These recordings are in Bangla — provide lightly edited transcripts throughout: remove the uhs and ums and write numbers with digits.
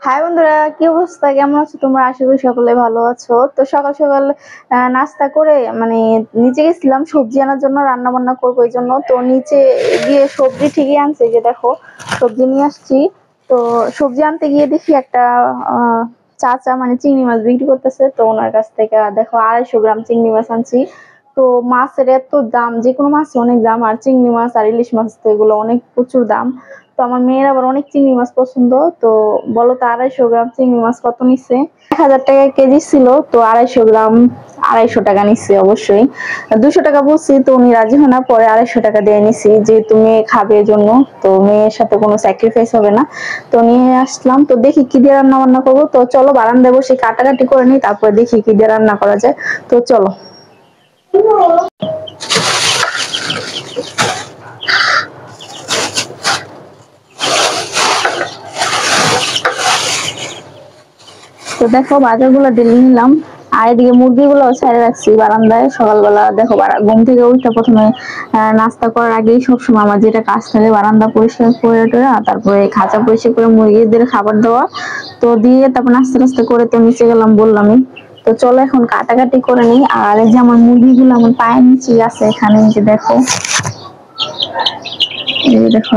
হাই বন্ধুরা, কি অবস্থা? কেমন আছো তোমরা? আশা করি সকলে ভালো আছো। তো সকাল সকাল নাস্তা করে নিচে গেছিলাম সবজি আনার জন্য, রান্না বান্না করবো এই জন্য। তো নিচে গিয়ে সবজি ঠিকই আনছে, যে দেখো সবজি নিয়ে আসছি। তো সবজি আনতে গিয়ে দেখি একটা চাচা চিংড়ি মাছ বিক্রি করতেছে। তো ওনার কাছ থেকে দেখো 250 গ্রাম চিংড়ি মাছ আনছি। তো মাছের এত দাম, যে কোনো মাছ অনেক দাম, আর চিংড়ি মাছ আর ইলিশ মাছ তো এগুলো অনেক প্রচুর দাম। তো আমার মেয়ের আবার অনেক চিংড়ি মাছ পছন্দ। তো বলো তো 250 গ্রাম চিংড়ি মাছ কত নিচ্ছে? 1000 টাকা কেজি ছিল, তো 250 গ্রাম 250 টাকা নিচ্ছে। অবশ্যই 200 টাকা বলছি, তো উনি রাজি হয় না, পরে 250 টাকা দিয়ে নিছি, যেহেতু মেয়ে খাবে জন্য। তো মেয়ের সাথে কোনো স্যাক্রিফাইস হবে না। তো নিয়ে আসলাম। তো দেখি কি দিয়ে রান্না বান্না করবো। তো চলো বারান্দায় বসে কাটাকাটি করে নিই, তারপরে দেখি কি দিয়ে রান্না করা যায়। তো চলো। তো দেখো বাজারগুলো ডেলি নিলাম, আর এদিকে মুরগিগুলো ছেড়ে রাখছি বারান্দায়। সকালবেলা দেখো ঘুম থেকে উঠে প্রথমে নাস্তা করার আগেই সবসময় আমার যেটা কাজ থাকে, বারান্দা পরিষ্কার করে তারপরে খাঁচা পরিষ্কার করে মুরগিদের খাবার দেওয়া। তো দিয়ে তারপর নাস্তা টাস্তা করে তো নিচে গেলাম বললামই। তো চলো এখন কাটাকাটি করে নিই। আর এই যে আমার মুরগিগুলো আমার পায়ের নিচে আছে, এখানে যে দেখো, এই যে দেখো।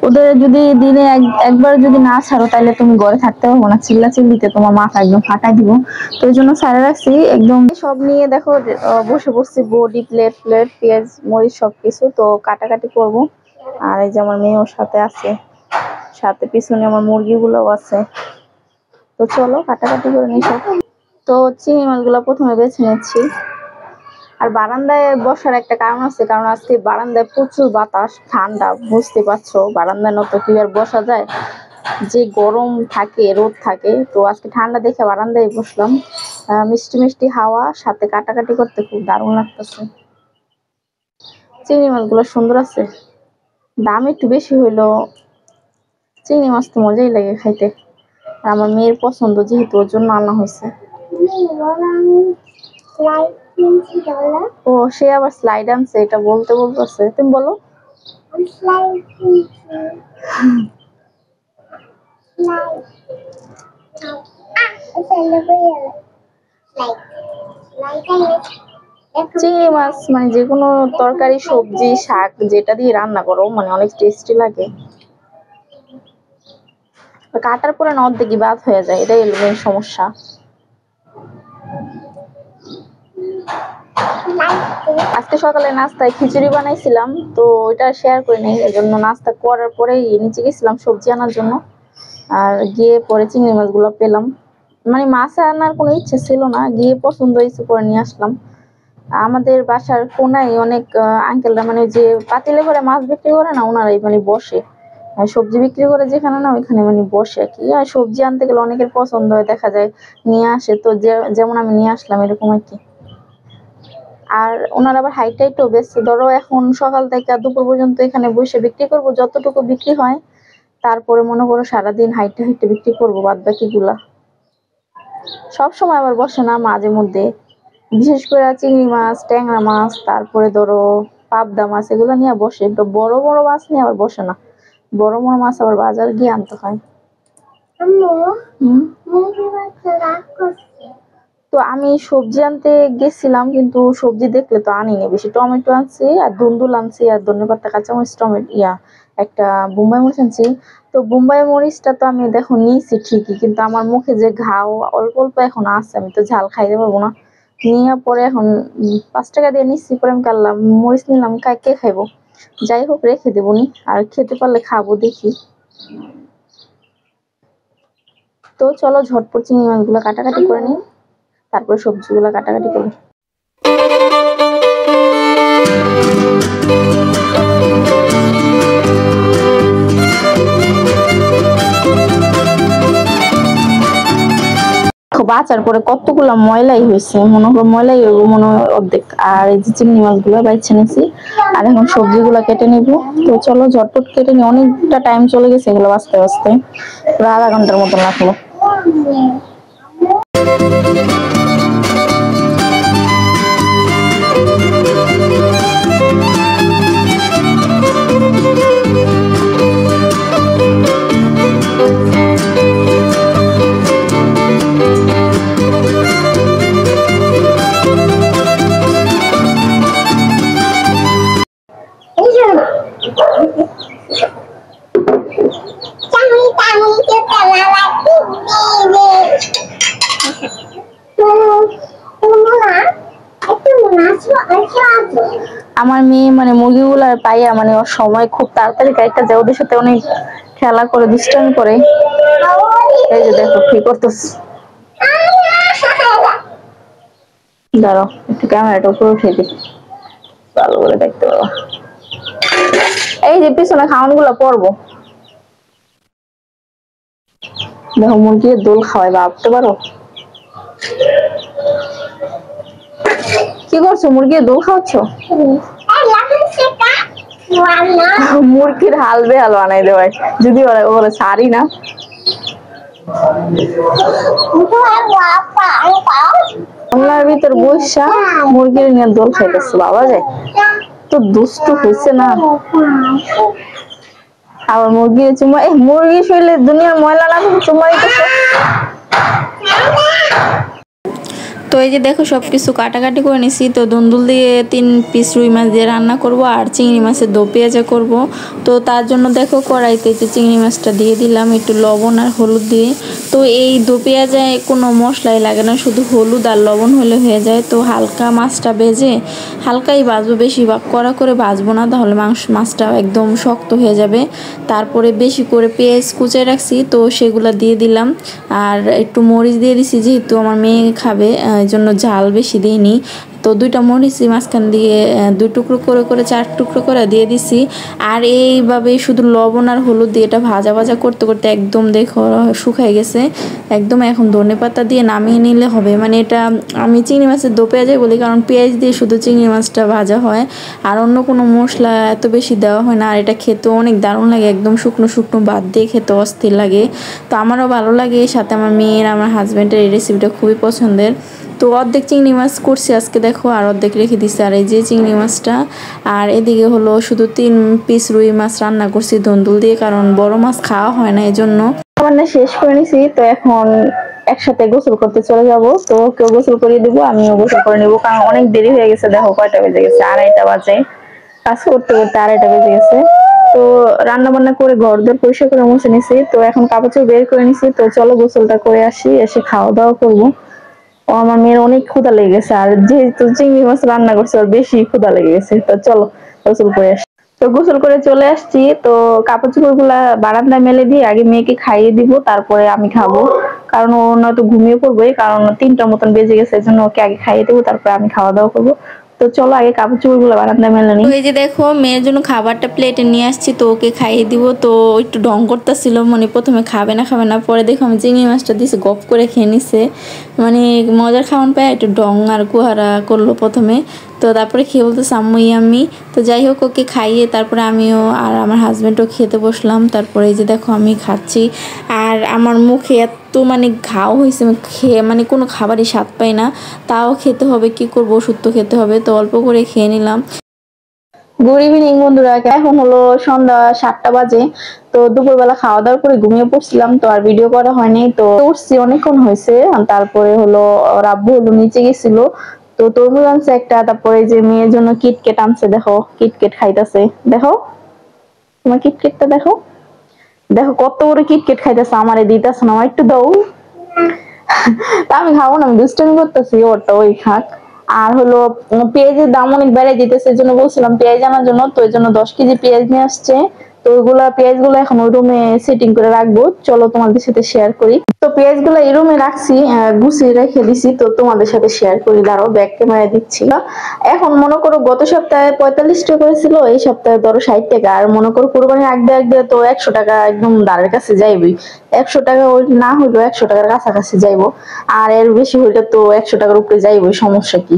ওদের যদি দিনে একবার যদি না ছাড়ো, তাহলে তুমি ঘরে থাকতে পারবো না, চিল্লা চিল্লিতে তোমার মাথা একদম ফাটাই দিব। তো ওই জন্য ছাড়ে রাখছি একদম। সব নিয়ে দেখো বসে পড়ছি, বডি প্লেট প্লেট পেঁয়াজ মরিচ সবকিছু। তো কাটাকাটি করব। আর এই যে আমার মেয়েও সাথে আছে, সাথে পিছনে আমার মুরগিগুলোও আছে। তো চলো কাটাকাটি করে নিই সব। তো চিংড়ি মাছগুলো প্রথমে বেছে নিচ্ছি। আর বারান্দায় বসার একটা কারণ আছে, কারণ আজকে বারান্দায় প্রচুর বাতাস, ঠান্ডা, বুঝতে পারছো। বারান্দায় নত কি আর বসা যায়, যে গরম থাকে, রোদ থাকে। তো আজকে ঠান্ডা দেখে বারান্দায় বসলাম। মিষ্টি মিষ্টি হাওয়া, সাথে কাটাকাটি করতে খুব দারুণ লাগতেছে। চিংড়ি মাছগুলো সুন্দর আছে, দাম একটু বেশি হইলো। চিংড়ি মাছ তো মজাই লাগে খাইতে, আর আমার মেয়ের পছন্দ যেহেতু, ওর জন্য আনা হয়েছে। ও, সে আবার স্লাইড আনছে, এটা বলতে বলতেছে। তুমি বলো। চিংড়ি মাছ যে কোনো তরকারি, সবজি, শাক যেটা দিয়ে রান্না করো অনেক টেস্টি লাগে। কাটার পরে না অর্ধেকই বাদ হয়ে যায়, এটাই হলো মেন সমস্যা। আজকে সকালে নাস্তায় খিচুড়ি বানাইছিলাম, তো ওইটা শেয়ার করি নাই। এই জন্য নাস্তা করার পরেই নিচে গেছিলাম সবজি আনার জন্য। আর গিয়ে পরে চিংড়ি মাছগুলো পেলাম। মাছ আনার কোনো ইচ্ছে ছিল না, গিয়ে পছন্দ হয়েছে করে নিয়ে আসলাম। আমাদের বাসার কোনায় অনেক আঙ্কেলরা যে পাতিলে করে মাছ বিক্রি করে না, ওনারাই বসে সবজি বিক্রি করে যেখানে না, ওইখানে বসে আর কি। আর সবজি আনতে গেলে অনেকের পছন্দ হয়, দেখা যায় নিয়ে আসে। তো যেমন আমি নিয়ে আসলাম এরকম আর কি। আর ওনার আবার হাইটাইটও বেশ, ধরো এখন সকাল থেকে দুপুর পর্যন্ত এখানে বসে বিক্রি করব, যতটুকু বিক্রি হয়। তারপরে মনে করো সারাদিন হাইটে হাইটে বিক্রি করবো বাদ বাকি গুলা। সবসময় আবার বসে না, মাঝে মধ্যে। বিশেষ করে চিংড়ি মাছ, ট্যাংরা মাছ, তারপরে ধরো পাবদা মাছ, এগুলো নিয়ে বসে। তো বড় বড় মাছ নিয়ে আবার বসে না, বড় বড় মাছ আবার বাজার গিয়ে আনতে হয়। তো আমি সবজি আনতে গেছিলাম, কিন্তু সবজি দেখলে তো আনিনি বেশি। টমেটো আনছি, আর দুন্দুল আনছি, আর ধনেপাতা, কাঁচামরিচ, টমেটো, একটা বোম্বাই মরিচ আনছি। তো বোম্বাই মরিচটা তো আমি দেখো নিয়েছি ঠিকই, কিন্তু আমার মুখে যে ঘাও অল্প অল্প এখন আছে, আমি তো ঝাল খাইতে পারবো না। নিয়ে পরে এখন 5 টাকা দিয়ে নিচ্ছি, পরে আমি কাটলাম মরিচ নিলাম, কে খাইবো। যাই হোক রেখে দেবো নি, আর খেতে পারলে খাবো দেখি। তো চলো ঝটপট চিংড়ি মাছগুলো কাটাকাটি করে নিই, তারপর সবজিগুলো কাটাকাটি করি। বাচার পরে কতগুলা ময়লাই হয়েছে, মনে করো ময়লাই হইব মনে হয় অর্ধেক। আর এই যে চিংড়ি মাছগুলো বাইছে নিয়েছি, আর এখন সবজিগুলো কেটে নিব। তো চলো ঝটপট কেটে নিই, অনেকটা টাইম চলে গেছে এগুলো বাঁচতে বাঁচতে, প্রায় আধা ঘন্টার মতো লাগলো। আমার মেয়ে মানে মুরগিগুলো পাইয়া মানে ওর সময় খুব তাড়াতাড়ি কাইটা যায়, ওদের সাথে অনেক খেলা করে দুষ্টামি করে। এই যে দেখো কি করতেছে, দাঁড়াও একটু ক্যামেরাটা উপরে উঠে দিই ভালো করে দেখতে পাবো। এই যে পিছনে খাওয়ান গুলা পড়বো, দেখো মুরগির দোল খাওয়াই, ভাবতে পারো কি করছো? মুরগির দোল খাওয়াচ্ছ? মুরগির হাল বেহাল বানাই দেওয়াই, যদি ওরা সারি না। বাংলার ভিতর বৈশা মুরগির নিয়ে দোল খাইতেছে, বাবা যায় তো দুষ্টু হয়েছে না। আবার মুরগি চুমা, মুরগি শরীরে দুনিয়ার ময়লা না চুমা দিতেছে। তো এই যে দেখো সবকিছু কাটাকাটি করে নিছি। তো দুন্দুল দিয়ে 3 পিস রুই মাছ দিয়ে রান্না করব আর চিংড়ি মাছের দো পেঁয়াজা করব। তো তার জন্য দেখো কড়াইতে যে চিংড়ি মাছটা দিয়ে দিলাম একটু লবণ আর হলুদ দিয়ে। তো এই দো পেঁয়াজায় কোনো মশলাই লাগে না, শুধু হলুদ আর লবণ হলে হয়ে যায়। তো হালকা মাছটা ভেজে হালকাই ভাজবো, বেশি কড়া করে ভাজবো না, তাহলে মাছটা একদম শক্ত হয়ে যাবে। তারপরে বেশি করে পেঁয়াজ কুচে রাখছি তো সেগুলো দিয়ে দিলাম, আর একটু মরিচ দিয়ে দিছি যেহেতু আমার মেয়ে খাবে, এই জন্য ঝাল বেশি দিইনি। তো 2টা মরিচি মাঝখান দিয়ে 2 টুকরো করে 4 টুকরো করে দিয়ে দিছি। আর এইভাবে শুধু লবণ আর হলুদ দিয়ে এটা ভাজা ভাজা করতে করতে একদম দেখো শুকাই গেছে একদম। এখন ধনেপাতা দিয়ে নামিয়ে নিলে হবে। মানে এটা আমি চিংড়ি মাছের দো পেঁয়াজাই বলি, কারণ পেঁয়াজ দিয়ে শুধু চিংড়ি মাছটা ভাজা হয় আর অন্য কোনো মশলা এত বেশি দেওয়া হয় না। আর এটা খেতেও অনেক দারুণ লাগে, একদম শুকনো শুকনো ভাত দিয়ে খেতে অস্থির লাগে। তো আমারও ভালো লাগে, সাথে আমার মেয়ের আমার হাজব্যান্ডের এই রেসিপিটা খুবই পছন্দের। তো অর্ধেক চিংড়ি মাছ করছি আজকে দেখো, আর অর্ধেক রেখে দিচ্ছি। আর এই যে চিংড়ি মাছটা, আর এদিকে হলো শুধু 3 পিস রুই মাছ রান্না করছি দুন্দুল দিয়ে, কারণ বড় মাছ খাওয়া হয় না এজন্য। রান্না শেষ করে নিছি, তো এখন একসাথে গোসল করতে চলে যাব। তো কেউ গোসল করিয়ে দিব, আমিও গোসল করে নিব, কারণ অনেক দেরি হয়ে গেছে। দেখো কয়টা বেজে গেছে, 2:30 বাজে, কাজ করতে করতে 2:30 বেজে গেছে। তো রান্না বান্না করে ঘর দর পরিষ্কার করে মুছে নিছি, তো এখন কাপড় চোপড় বের করে নিছি। তো চলো গোসলটা করে আসি, এসে খাওয়া দাওয়া করবো। আমার মেয়ের অনেক ক্ষুধা লেগে গেছে, আর যেহেতু চিংড়ি মাছ রান্না করছে ওর বেশি ক্ষুধা লেগে গেছে। তো চলো গোসল করে আসি। তো গোসল করে চলে আসছি, তো কাপড় চোপড় গুলা বারান্দায় মেলে দিয়ে আগে মেয়েকে খাইয়ে দিব, তারপরে আমি খাবো, কারণ ও নয়তো ঘুমিয়ে পড়বে, কারণ 3টার মতন বেজে গেছে, এজন্য ওকে আগে খাইয়ে দেবো, তারপরে আমি খাওয়া দাওয়া করবো। তো চলো আগে কাপড় চোপড় গুলো বারান্দায় মেলে নিই। এই যে দেখো মেয়ের জন্য খাবারটা প্লেটে নিয়ে আসছি, তো ওকে খাইয়ে দিব। তো একটু ঢং করতেছিল, মানে প্রথমে খাবে না, পরে দেখো আমি চিংড়ি মাছটা দিয়েছি, গপ করে খেয়ে নিছে। মানে মজার খাওয়ান পায়, একটু ঢং আর কুহারা করলো প্রথমে। তো তারপরে খেয়ে বলতেছে আম্মু ইয়াম্মি। তো যাই হোক ওকে খাইয়ে তারপরে আমিও আর আমার হাজব্যান্ডও খেতে বসলাম। তারপরে এই যে দেখো আমি খাচ্ছি, আর আমার মুখে এত মানে ঘাও হয়েছে, খেয়ে মানে কোনো খাবারই স্বাদ পাই না, তাও খেতে হবে, কি করব, ওষুধ তো খেতে হবে। তো অল্প করে খেয়ে নিলাম। গুড ইভিনিং বন্ধুরা, এখন হলো সন্ধ্যা 7টা বাজে। তো দুপুরবেলা খাওয়া দাওয়ার পরে ঘুমিয়ে পড়ছিলাম, তো আর ভিডিও করা হয়নি। তো উঠছি অনেকক্ষণ হয়েছে। তারপরে হলো রাব্বু হলো নিচে গেছিল, তো তরমুজ আনছে একটা, তারপরে যে মেয়ের জন্য কিটকেট আনছে, দেখো কিটকেট খাইতেছে। দেখো তোমার কিটকেটটা দেখো, দেখো কত বড় কিটকেট খাইতেছে, আমারে দিতেছে না, আমার একটু দাও। তা আমি খাবো না, আমি দুষ্টামি করতেছি, ওরটা ওই খাক। আর হলো পেঁয়াজের দাম অনেক বেড়ে যেতেছে, এই জন্য বলছিলাম পেঁয়াজ আনার জন্য, তো এই জন্য 10 কেজি পেঁয়াজ নিয়ে আসছে। তো ওইগুলা পেঁয়াজগুলো এখন ওই রুমে সেটিং করে রাখবো, চলো তোমাদের সাথে শেয়ার করি। তো পেঁয়াজগুলো এই রুমে রাখছি, গুছিয়ে রেখে দিছি, তো তোমাদের সাথে শেয়ার করি, দাঁড়াও ব্যাক ক্যামেরায় দিচ্ছি। এখন মনে করো গত সপ্তাহে 45 টাকা করেছিল, এই সপ্তাহে ধরো 60 টাকা। আর মনে করো কোরবানির আগ দিয়ে তো 100 টাকা একদম দাঁড়ের কাছে যাইবই। 100 টাকা ওই না হইলো 100 টাকার কাছাকাছি যাইবো, আর এর বেশি হইলে তো 100 টাকার উপরে যাইবই, সমস্যা কি,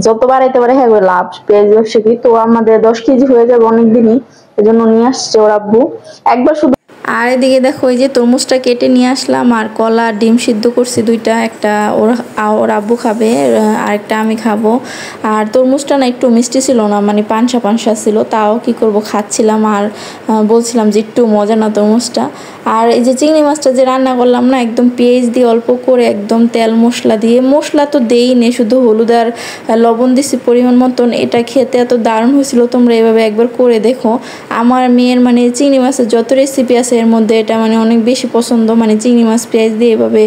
যত বাড়াইতে পারে হ্যাঁ লাভ পেঁয়াজ ব্যবসা কি। তো আমাদের 10 কেজি হয়ে যাবে অনেকদিনই, এজন্য নিয়ে আসছে ওর আব্বু একবার শুধু। আর এদিকে দেখো এই যে তরমুজটা কেটে নিয়ে আসলাম, আর কলা ডিম সিদ্ধ করছি 2টা, একটা ওর আব্বু খাবে আর একটা আমি খাবো। আর তরমুজটা না একটু মিষ্টি ছিল না, মানে পানসা পানসা ছিল, তাও কি করব খাচ্ছিলাম, আর বলছিলাম যে একটু মজা না তরমুজটা। আর এই যে চিংড়ি মাছটা যে রান্না করলাম না, একদম পেঁয়াজ দিয়ে অল্প করে, একদম তেল মশলা দিয়ে, মশলা তো দেই নে, শুধু হলুদ আর লবণ দিছি পরিমাণ মতন। এটা খেতে এত দারুণ হয়েছিল, তোমরা এভাবে একবার করে দেখো। আমার মেয়ের মানে চিংড়ি মাছের যত রেসিপি আছে এর মধ্যে এটা মানে অনেক বেশি পছন্দ, মানে চিংড়ি মাছ পেঁয়াজ দিয়ে এভাবে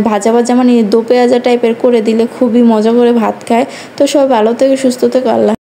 ভাজা ভাজা মানে দো পেঁয়াজা টাইপের করে দিলে খুবই মজা করে ভাত খায়। তো সবাই ভালো থেকে সুস্থ থেকে আল্লাহ।